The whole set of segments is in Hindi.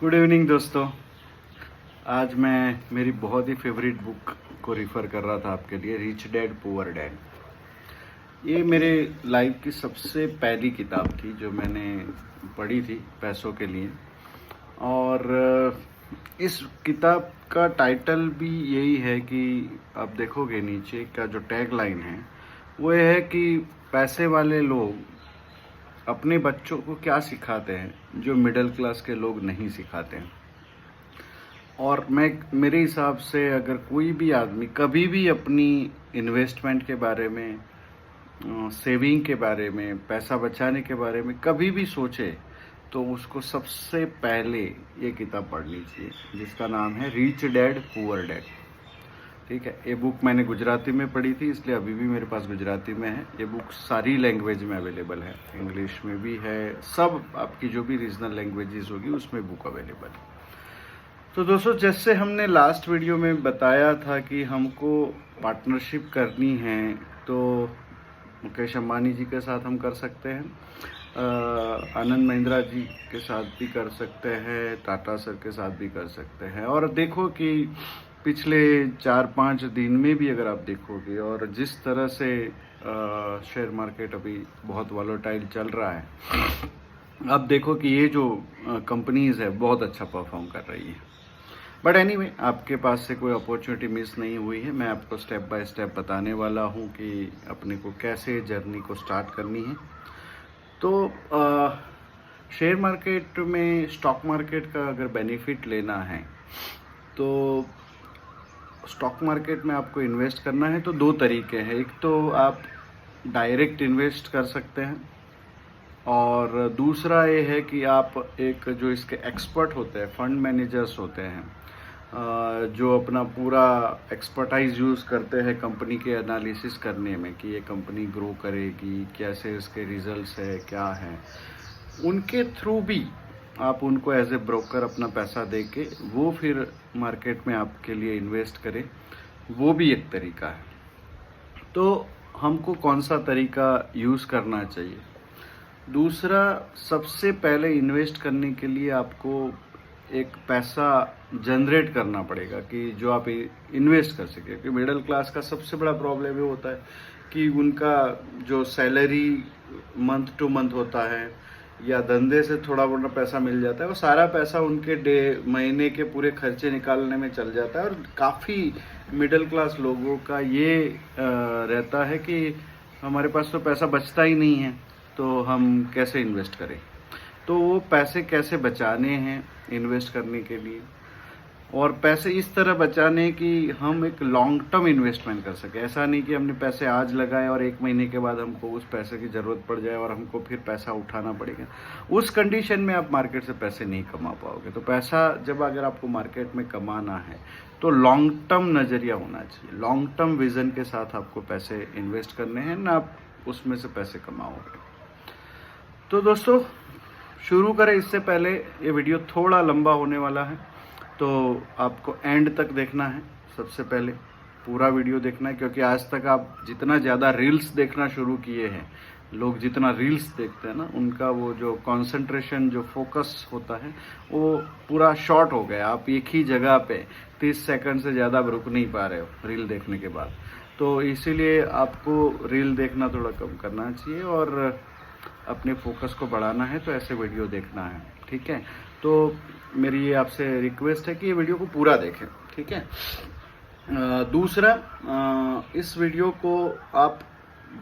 गुड इवनिंग दोस्तों। आज मैं मेरी बहुत ही फेवरेट बुक को रिफ़र कर रहा था आपके लिए, रिच डैड पुअर डैड। ये मेरे लाइफ की सबसे पहली किताब थी जो मैंने पढ़ी थी पैसों के लिए। और इस किताब का टाइटल भी यही है कि आप देखोगे नीचे का जो टैग लाइन है वो ये है कि पैसे वाले लोग अपने बच्चों को क्या सिखाते हैं जो मिडिल क्लास के लोग नहीं सिखाते हैं। और मेरे हिसाब से अगर कोई भी आदमी कभी भी अपनी इन्वेस्टमेंट के बारे में, सेविंग के बारे में, पैसा बचाने के बारे में कभी भी सोचे तो उसको सबसे पहले ये किताब पढ़नी चाहिए जिसका नाम है रिच डैड पुअर डैड। ठीक है, ये बुक मैंने गुजराती में पढ़ी थी इसलिए अभी भी मेरे पास गुजराती में है। ये बुक सारी लैंग्वेज में अवेलेबल है, इंग्लिश में भी है, सब आपकी जो भी रीजनल लैंग्वेजेस होगी उसमें बुक अवेलेबल है। तो दोस्तों, जैसे हमने लास्ट वीडियो में बताया था कि हमको पार्टनरशिप करनी है तो मुकेश अंबानी जी के साथ हम कर सकते हैं, आनंद महिंद्रा जी के साथ भी कर सकते हैं, टाटा सर के साथ भी कर सकते हैं। और देखो कि पिछले 4-5 दिन में भी अगर आप देखोगे और जिस तरह से शेयर मार्केट अभी बहुत वॉलेटाइल चल रहा है, आप देखो कि ये जो कंपनीज है बहुत अच्छा परफॉर्म कर रही है। बट एनीवे, आपके पास से कोई अपॉर्चुनिटी मिस नहीं हुई है। मैं आपको स्टेप बाय स्टेप बताने वाला हूँ कि अपने को कैसे जर्नी को स्टार्ट करनी है। तो शेयर मार्केट में, स्टॉक मार्केट का अगर बेनिफिट लेना है तो स्टॉक मार्केट में आपको इन्वेस्ट करना है तो दो तरीके हैं। एक तो आप डायरेक्ट इन्वेस्ट कर सकते हैं और दूसरा ये है कि आप एक जो इसके एक्सपर्ट होते हैं, फंड मैनेजर्स होते हैं, जो अपना पूरा एक्सपर्टाइज यूज़ करते हैं कंपनी के एनालिसिस करने में कि ये कंपनी ग्रो करेगी, कैसे इसके रिजल्ट्स है, क्या है, उनके थ्रू भी आप उनको एज ए ब्रोकर अपना पैसा दे के वो फिर मार्केट में आपके लिए इन्वेस्ट करें, वो भी एक तरीका है। तो हमको कौन सा तरीका यूज़ करना चाहिए? दूसरा, सबसे पहले इन्वेस्ट करने के लिए आपको एक पैसा जनरेट करना पड़ेगा कि जो आप इन्वेस्ट कर सके। क्योंकि मिडिल क्लास का सबसे बड़ा प्रॉब्लम ये होता है कि उनका जो सैलरी मंथ टू मंथ होता है या धंधे से थोड़ा बहुत पैसा मिल जाता है, वो सारा पैसा उनके महीने के पूरे खर्चे निकालने में चल जाता है। और काफ़ी मिडिल क्लास लोगों का ये रहता है कि हमारे पास तो पैसा बचता ही नहीं है, तो हम कैसे इन्वेस्ट करें। तो वो पैसे कैसे बचाने हैं इन्वेस्ट करने के लिए, और पैसे इस तरह बचाने कि हम एक लॉन्ग टर्म इन्वेस्टमेंट कर सके। ऐसा नहीं कि हमने पैसे आज लगाए और 1 महीने के बाद हमको उस पैसे की ज़रूरत पड़ जाए और हमको फिर पैसा उठाना पड़ेगा। उस कंडीशन में आप मार्केट से पैसे नहीं कमा पाओगे। तो पैसा जब अगर आपको मार्केट में कमाना है तो लॉन्ग टर्म नज़रिया होना चाहिए, लॉन्ग टर्म विज़न के साथ आपको पैसे इन्वेस्ट करने हैं, ना आप उसमें से पैसे कमाओगे। तो दोस्तों, शुरू करें। इससे पहले ये वीडियो थोड़ा लंबा होने वाला है तो आपको एंड तक देखना है। सबसे पहले पूरा वीडियो देखना है, क्योंकि आज तक आप जितना ज़्यादा रील्स देखना शुरू किए हैं, लोग जितना रील्स देखते हैं ना, उनका वो जो कंसंट्रेशन, जो फोकस होता है वो पूरा शॉर्ट हो गया। आप एक ही जगह पे 30 सेकंड से ज़्यादा रुक नहीं पा रहे हो रील देखने के बाद। तो इसीलिए आपको रील देखना थोड़ा कम करना चाहिए और अपने फोकस को बढ़ाना है तो ऐसे वीडियो देखना है। ठीक है, तो मेरी ये आपसे रिक्वेस्ट है कि ये वीडियो को पूरा देखें। ठीक है। दूसरा, इस वीडियो को आप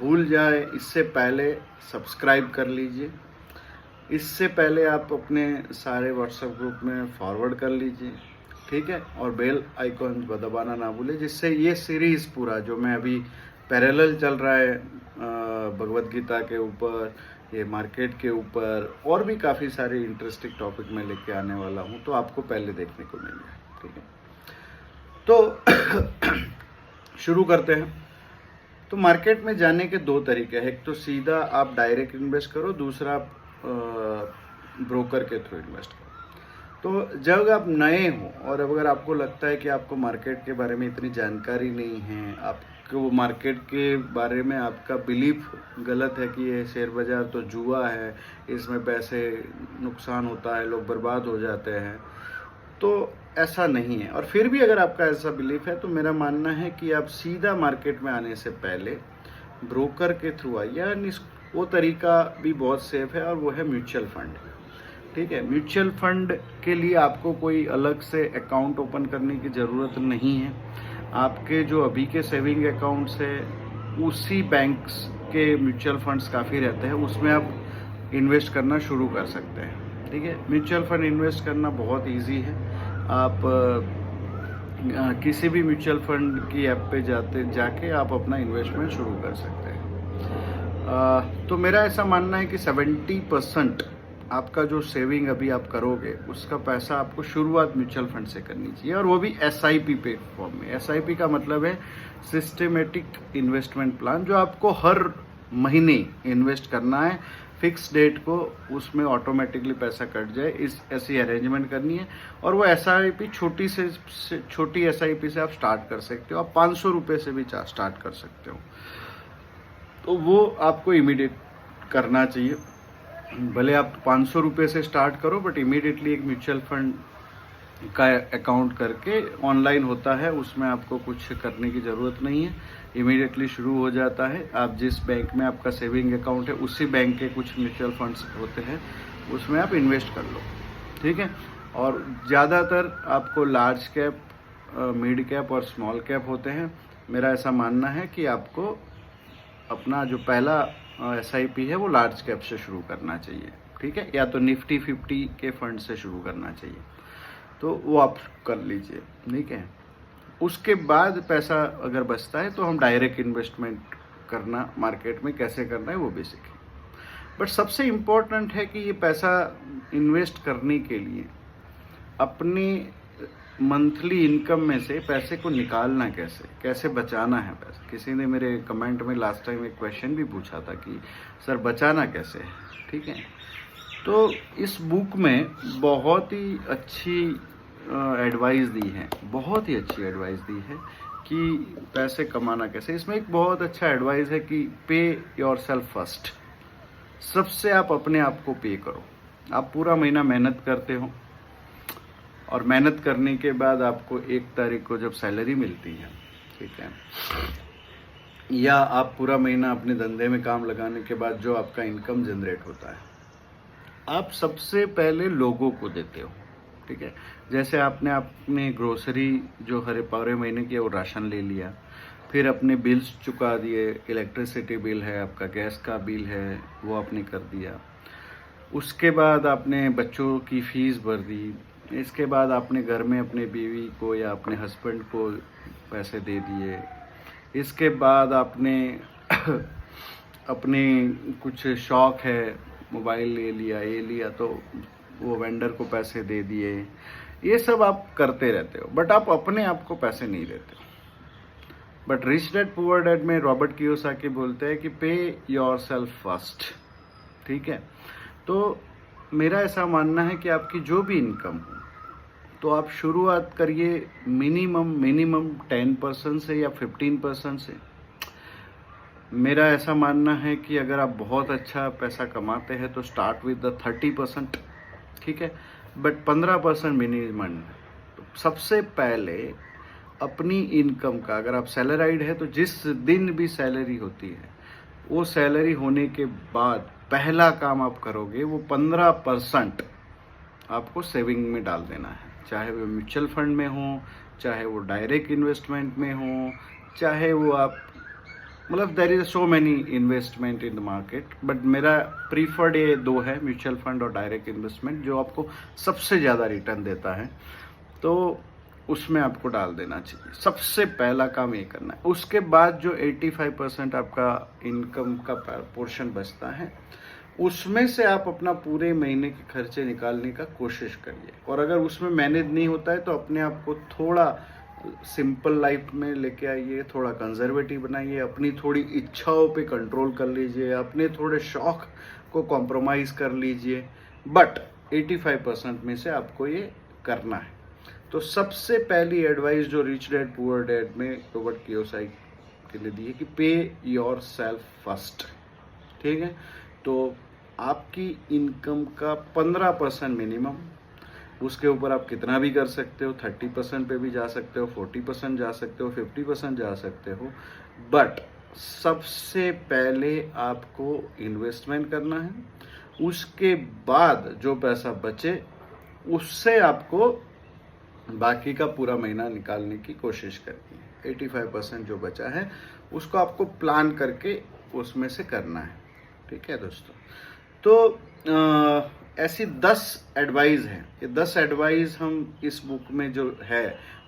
भूल जाए इससे पहले सब्सक्राइब कर लीजिए। इससे पहले आप अपने सारे व्हाट्सएप ग्रुप में फॉरवर्ड कर लीजिए। ठीक है, और बेल आइकॉन दबाना ना भूलें, जिससे ये सीरीज़ पूरा जो मैं अभी पैरेलल चल रहा है भगवद गीता के ऊपर, ये मार्केट के ऊपर, और भी काफ़ी सारे इंटरेस्टिंग टॉपिक मैं लेके आने वाला हूँ, तो आपको पहले देखने को मिल जाए। ठीक है, तो शुरू करते हैं। तो मार्केट में जाने के दो तरीके हैं। एक तो सीधा आप डायरेक्ट इन्वेस्ट करो, दूसरा आप ब्रोकर के थ्रू इन्वेस्ट करो। तो जब आप नए हो और अगर आपको लगता है कि आपको मार्केट के बारे में इतनी जानकारी नहीं है, आप आपको मार्केट के बारे में आपका बिलीफ गलत है कि ये शेयर बाज़ार तो जुआ है, इसमें पैसे नुकसान होता है, लोग बर्बाद हो जाते हैं, तो ऐसा नहीं है। और फिर भी अगर आपका ऐसा बिलीफ है तो मेरा मानना है कि आप सीधा मार्केट में आने से पहले ब्रोकर के थ्रू आइए, यानी वो तरीका भी बहुत सेफ है और वो है म्यूचुअल फंड। ठीक है, म्यूचुअल फंड के लिए आपको कोई अलग से अकाउंट ओपन करने की ज़रूरत नहीं है। आपके जो अभी के सेविंग अकाउंट्स है उसी बैंक्स के म्यूचुअल फंड्स काफ़ी रहते हैं, उसमें आप इन्वेस्ट करना शुरू कर सकते हैं। ठीक है, म्यूचुअल फंड इन्वेस्ट करना बहुत इजी है। आप किसी भी म्यूचुअल फंड की ऐप पे जाके आप अपना इन्वेस्टमेंट शुरू कर सकते हैं। तो मेरा ऐसा मानना है कि 70% आपका जो सेविंग अभी आप करोगे उसका पैसा आपको शुरुआत म्यूचुअल फंड से करनी चाहिए, और वो भी SIP पे फॉर्म में। SIP का मतलब है सिस्टमेटिक इन्वेस्टमेंट प्लान, जो आपको हर महीने इन्वेस्ट करना है, फिक्स डेट को उसमें ऑटोमेटिकली पैसा कट जाए, इस ऐसी अरेंजमेंट करनी है। और वो SIP छोटी SIP से आप स्टार्ट कर सकते हो, आप 500 रुपये से भी स्टार्ट कर सकते हो। तो वो आपको इमीडिएट करना चाहिए, भले आप 500 रुपये से स्टार्ट करो, बट इमीडिएटली एक म्यूचुअल फंड का अकाउंट करके ऑनलाइन होता है, उसमें आपको कुछ करने की ज़रूरत नहीं है, इमीडिएटली शुरू हो जाता है। आप जिस बैंक में आपका सेविंग अकाउंट है उसी बैंक के कुछ म्यूचुअल फंड्स होते हैं, उसमें आप इन्वेस्ट कर लो। ठीक है, और ज़्यादातर आपको लार्ज कैप, मिड कैप और स्मॉल कैप होते हैं। मेरा ऐसा मानना है कि आपको अपना जो पहला SIP है वो लार्ज कैप से शुरू करना चाहिए। ठीक है, या तो निफ्टी 50 के फंड से शुरू करना चाहिए, तो वो आप कर लीजिए। ठीक है, उसके बाद पैसा अगर बचता है तो हम डायरेक्ट इन्वेस्टमेंट करना मार्केट में कैसे करना है वो भी सीखें। बट सबसे इम्पोर्टेंट है कि ये पैसा इन्वेस्ट करने के लिए अपनी मंथली इनकम में से पैसे को निकालना कैसे बचाना है पैसा। किसी ने मेरे कमेंट में लास्ट टाइम एक क्वेश्चन भी पूछा था कि सर बचाना कैसे है। ठीक है, तो इस बुक में बहुत ही अच्छी एडवाइस दी है, बहुत ही अच्छी एडवाइस दी है कि पैसे कमाना कैसे। इसमें एक बहुत अच्छा एडवाइस है कि पे योर सेल्फ फर्स्ट। सबसे आप अपने आप को पे करो। आप पूरा महीना मेहनत करते हो और मेहनत करने के बाद आपको 1 तारीख को जब सैलरी मिलती है, ठीक है, या आप पूरा महीना अपने धंधे में काम लगाने के बाद जो आपका इनकम जनरेट होता है, आप सबसे पहले लोगों को देते हो। ठीक है, जैसे आपने अपने ग्रोसरी जो हर पूरे महीने की वो राशन ले लिया, फिर अपने बिल्स चुका दिए, इलेक्ट्रिसिटी बिल है, आपका गैस का बिल है, वो आपने कर दिया। उसके बाद आपने बच्चों की फीस भर दी। इसके बाद आपने घर में अपने बीवी को या अपने हस्बैंड को पैसे दे दिए। इसके बाद आपने अपने कुछ शौक है, मोबाइल ले लिया, ये लिया, तो वो वेंडर को पैसे दे दिए। ये सब आप करते रहते हो, बट आप अपने आप को पैसे नहीं देते। But rich dad poor dad में रॉबर्ट कियोसाकी बोलते हैं कि पे योर सेल्फ फर्स्ट। ठीक है, तो मेरा ऐसा मानना है कि आपकी जो भी इनकम हो, तो आप शुरुआत करिए मिनिमम 10% से या 15% से। मेरा ऐसा मानना है कि अगर आप बहुत अच्छा पैसा कमाते हैं तो स्टार्ट विद द 30%। ठीक है, बट 15% मिनिमम। तो सबसे पहले अपनी इनकम का, अगर आप सैलराइड है तो जिस दिन भी सैलरी होती है, वो सैलरी होने के बाद पहला काम आप करोगे वो 15% आपको सेविंग में डाल देना है। चाहे वो म्यूचुअल फंड में हो, चाहे वो डायरेक्ट इन्वेस्टमेंट में हो, चाहे वो आप, मतलब there is so many investment in the market, but मेरा प्रीफर्ड ये 2 है, म्यूचुअल फंड और डायरेक्ट इन्वेस्टमेंट, जो आपको सबसे ज़्यादा रिटर्न देता है। तो उसमें आपको डाल देना चाहिए। सबसे पहला काम ये करना है। उसके बाद जो 85% आपका इनकम का पोर्शन बचता है, उसमें से आप अपना पूरे महीने के खर्चे निकालने का कोशिश करिए। और अगर उसमें मैनेज नहीं होता है तो अपने आप को थोड़ा सिंपल लाइफ में लेके आइए, थोड़ा कंजर्वेटिव बनाइए, अपनी थोड़ी इच्छाओं पे कंट्रोल कर लीजिए, अपने थोड़े शौक को कॉम्प्रोमाइज़ कर लीजिए, बट 85% में से आपको ये करना है। तो सबसे पहली एडवाइस जो रिच डैड पुअर डैड में रॉबर्ट आपके लिए दी है कि पे योर सेल्फ फर्स्ट। ठीक है, तो आपकी इनकम का 15% मिनिमम, उसके ऊपर आप कितना भी कर सकते हो, 30% पे भी जा सकते हो, 40% जा सकते हो, 50% जा सकते हो, बट सबसे पहले आपको इन्वेस्टमेंट करना है। उसके बाद जो पैसा बचे उससे आपको बाकी का पूरा महीना निकालने की कोशिश करनी है। 85% जो बचा है उसको आपको प्लान करके उसमें से करना है। ठीक है दोस्तों, तो ऐसी 10 एडवाइस हैं। ये 10 एडवाइस हम इस बुक में जो है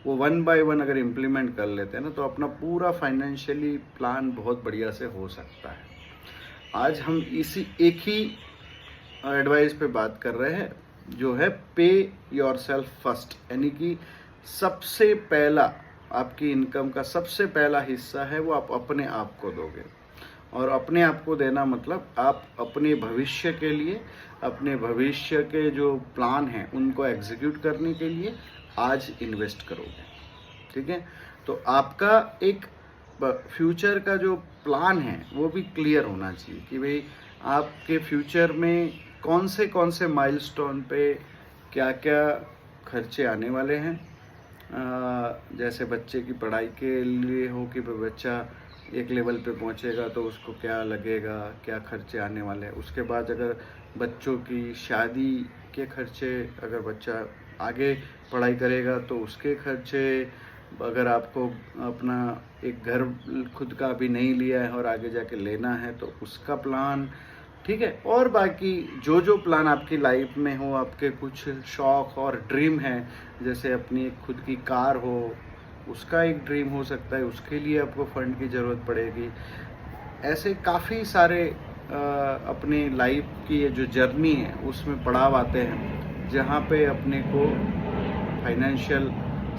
वो 1 बाय 1 अगर इम्प्लीमेंट कर लेते हैं ना, तो अपना पूरा फाइनेंशियली प्लान बहुत बढ़िया से हो सकता है। आज हम इसी एक ही एडवाइस पे बात कर रहे हैं, जो है पे योर सेल्फ फर्स्ट, यानी कि सबसे पहला आपकी इनकम का सबसे पहला हिस्सा है वो आप अपने आप को दोगे। और अपने आप को देना मतलब आप अपने भविष्य के लिए, अपने भविष्य के जो प्लान हैं उनको एग्जीक्यूट करने के लिए आज इन्वेस्ट करोगे। ठीक है, तो आपका एक फ्यूचर का जो प्लान है वो भी क्लियर होना चाहिए कि भाई आपके फ्यूचर में कौन से माइलस्टोन पे क्या क्या खर्चे आने वाले हैं। जैसे बच्चे की पढ़ाई के लिए हो कि बच्चा एक लेवल पे पहुंचेगा तो उसको क्या लगेगा, क्या खर्चे आने वाले हैं। उसके बाद अगर बच्चों की शादी के खर्चे, अगर बच्चा आगे पढ़ाई करेगा तो उसके खर्चे, अगर आपको अपना एक घर खुद का अभी नहीं लिया है और आगे जाके लेना है तो उसका प्लान। ठीक है, और बाकी जो जो प्लान आपकी लाइफ में हो, आपके कुछ शौक और ड्रीम है, जैसे अपनी एक खुद की कार हो, उसका एक ड्रीम हो सकता है, उसके लिए आपको फंड की ज़रूरत पड़ेगी। ऐसे काफ़ी सारे अपने लाइफ की ये जो जर्नी है उसमें पड़ाव आते हैं जहाँ पे अपने को फाइनेंशियल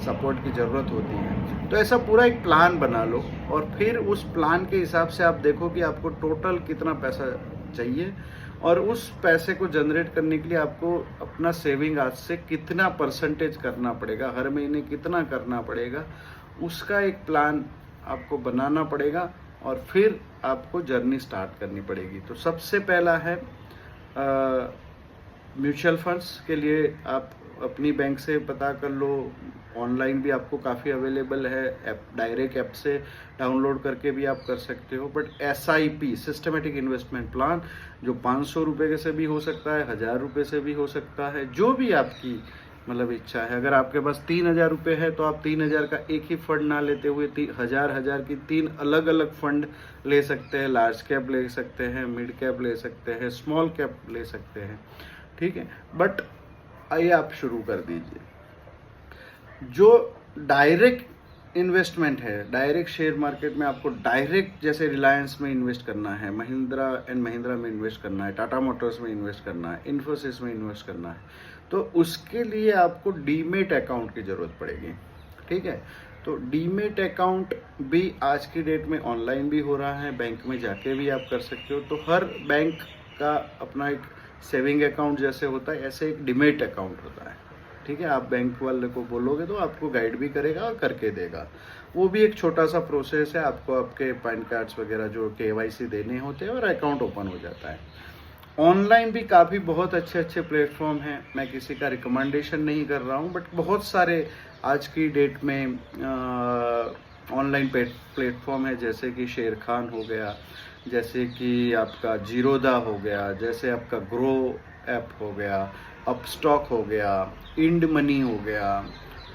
सपोर्ट की ज़रूरत होती है। तो ऐसा पूरा एक प्लान बना लो और फिर उस प्लान के हिसाब से आप देखो कि आपको टोटल कितना पैसा चाहिए, और उस पैसे को जनरेट करने के लिए आपको अपना सेविंग आज से कितना परसेंटेज करना पड़ेगा, हर महीने कितना करना पड़ेगा, उसका एक प्लान आपको बनाना पड़ेगा और फिर आपको जर्नी स्टार्ट करनी पड़ेगी। तो सबसे पहला है म्यूचुअल फंड्स के लिए आप अपनी बैंक से पता कर लो, ऑनलाइन भी आपको काफ़ी अवेलेबल है, डायरेक्ट ऐप से डाउनलोड करके भी आप कर सकते हो। But SIP systematic investment plan जो 500 रुपये से भी हो सकता है, 1000 रुपये से भी हो सकता है, जो भी आपकी मतलब इच्छा है। अगर आपके पास 3000 रुपये है तो आप 3000 का एक ही फंड ना लेते हुए 1000 की 3 अलग अलग फंड ले सकते हैं। लार्ज कैप ले सकते हैं, मिड कैप ले सकते हैं, स्मॉल कैप ले सकते हैं। ठीक है, बट आइए आप शुरू कर दीजिए। जो डायरेक्ट इन्वेस्टमेंट है, डायरेक्ट शेयर मार्केट में आपको डायरेक्ट, जैसे रिलायंस में इन्वेस्ट करना है, महिंद्रा एंड महिंद्रा में इन्वेस्ट करना है, टाटा मोटर्स में इन्वेस्ट करना है, इन्फोसिस में इन्वेस्ट करना है, तो उसके लिए आपको डीमेट अकाउंट की ज़रूरत पड़ेगी। ठीक है, तो डीमेट अकाउंट भी आज की डेट में ऑनलाइन भी हो रहा है, बैंक में जाके भी आप कर सकते हो। तो हर बैंक का अपना एक सेविंग अकाउंट जैसे होता है, ऐसे एक डीमेट अकाउंट होता है। ठीक है, आप बैंक वाले को बोलोगे तो आपको गाइड भी करेगा और करके देगा। वो भी एक छोटा सा प्रोसेस है, आपको आपके पैन कार्ड्स वगैरह जो KYC देने होते हैं और अकाउंट ओपन हो जाता है। ऑनलाइन भी काफ़ी बहुत अच्छे अच्छे प्लेटफॉर्म हैं, मैं किसी का रिकमेंडेशन नहीं कर रहा हूँ, बट बहुत सारे आज की डेट में ऑनलाइन प्लेटफॉर्म है, जैसे कि शेर खान हो गया, जैसे कि आपका जीरोदा हो गया, जैसे आपका ग्रो ऐप हो गया, अपस्टॉक हो गया, इंड मनी हो गया।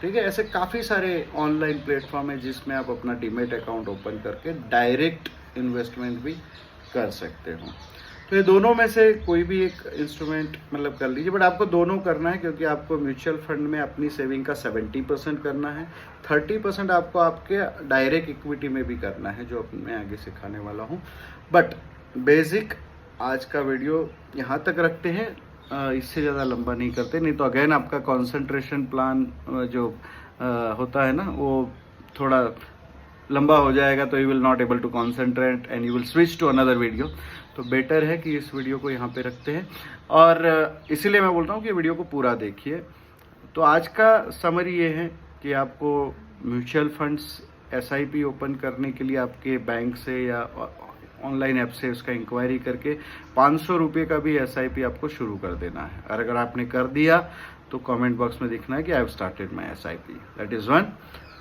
ठीक है, ऐसे काफ़ी सारे ऑनलाइन प्लेटफॉर्म है जिसमें आप अपना डीमेट अकाउंट ओपन करके डायरेक्ट इन्वेस्टमेंट भी कर सकते हो। तो ये दोनों में से कोई भी एक इंस्ट्रूमेंट मतलब कर लीजिए, बट आपको दोनों करना है, क्योंकि आपको म्यूचुअल फंड में अपनी सेविंग का 70% करना है, 30% आपको आपके डायरेक्ट इक्विटी में भी करना है, जो मैं आगे सिखाने वाला हूँ। बट बेसिक आज का वीडियो यहाँ तक रखते हैं, इससे ज़्यादा लंबा नहीं करते, नहीं तो अगेन आपका कंसंट्रेशन प्लान जो होता है ना वो थोड़ा लंबा हो जाएगा, तो you will not able to concentrate and you will switch to another video. तो बेटर है कि इस वीडियो को यहाँ पे रखते हैं, और इसीलिए मैं बोल रहा हूँ कि वीडियो को पूरा देखिए। तो आज का समरी ये है कि आपको म्यूचुअल फंड्स SIP ओपन करने के लिए आपके बैंक से या ऑनलाइन ऐप से उसका इंक्वायरी करके 500 रुपये का भी SIP आपको शुरू कर देना है। और अगर आपने कर दिया तो कमेंट बॉक्स में लिखना है कि I have started my SIP। That is one.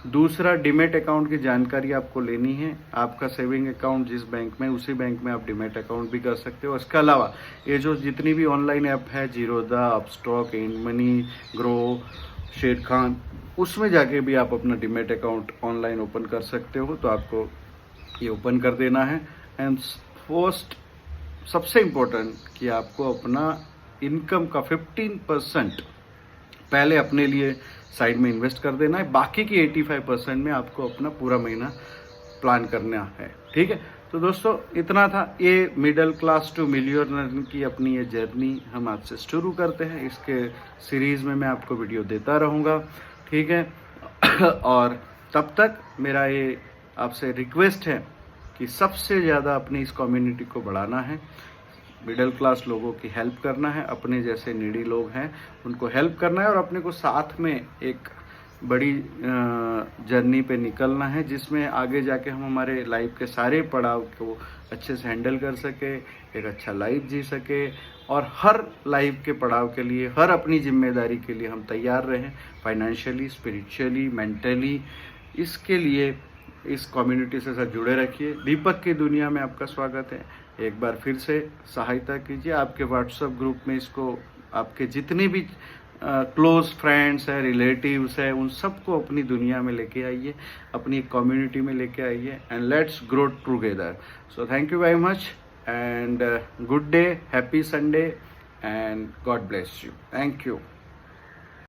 दूसरा, डीमेट अकाउंट की जानकारी आपको लेनी है। आपका सेविंग अकाउंट जिस बैंक में, उसी बैंक में आप डीमेट अकाउंट भी कर सकते हो। इसके अलावा ये जो जितनी भी ऑनलाइन ऐप है, जीरोदा, अपस्टॉक, एंडमनी, ग्रो, शेर खान, उसमें जाके भी आप अपना डीमेट अकाउंट ऑनलाइन ओपन कर सकते हो। तो आपको ये ओपन कर देना है। एंड फर्स्ट, सबसे इम्पोर्टेंट कि आपको अपना इनकम का 15% पहले अपने लिए साइड में इन्वेस्ट कर देना है। बाकी की 85% में आपको अपना पूरा महीना प्लान करना है। ठीक है, तो दोस्तों इतना था। ये मिडिल क्लास टू मिलियनर की अपनी ये जर्नी हम आज से शुरू करते हैं। इसके सीरीज में मैं आपको वीडियो देता रहूँगा। ठीक है और तब तक मेरा ये आपसे रिक्वेस्ट है कि सबसे ज़्यादा अपनी इस कम्युनिटी को बढ़ाना है, मिडिल क्लास लोगों की हेल्प करना है, अपने जैसे नीडी लोग हैं उनको हेल्प करना है और अपने को साथ में एक बड़ी जर्नी पे निकलना है, जिसमें आगे जाके हम हमारे लाइफ के सारे पड़ाव को अच्छे से हैंडल कर सके, एक अच्छा लाइफ जी सके और हर लाइफ के पड़ाव के लिए, हर अपनी जिम्मेदारी के लिए हम तैयार रहें, फाइनेंशियली, स्पिरिचुअली, मेंटली। इसके लिए इस कम्युनिटी से साथ जुड़े रखिए। दीपक की दुनिया में आपका स्वागत है। एक बार फिर से सहायता कीजिए, आपके व्हाट्सएप ग्रुप में इसको, आपके जितने भी क्लोज फ्रेंड्स हैं, रिलेटिव्स हैं, उन सबको अपनी दुनिया में लेके आइए, अपनी कम्युनिटी में लेके आइए and let's grow together. So thank you very much and good day, happy Sunday and God bless you. Thank you.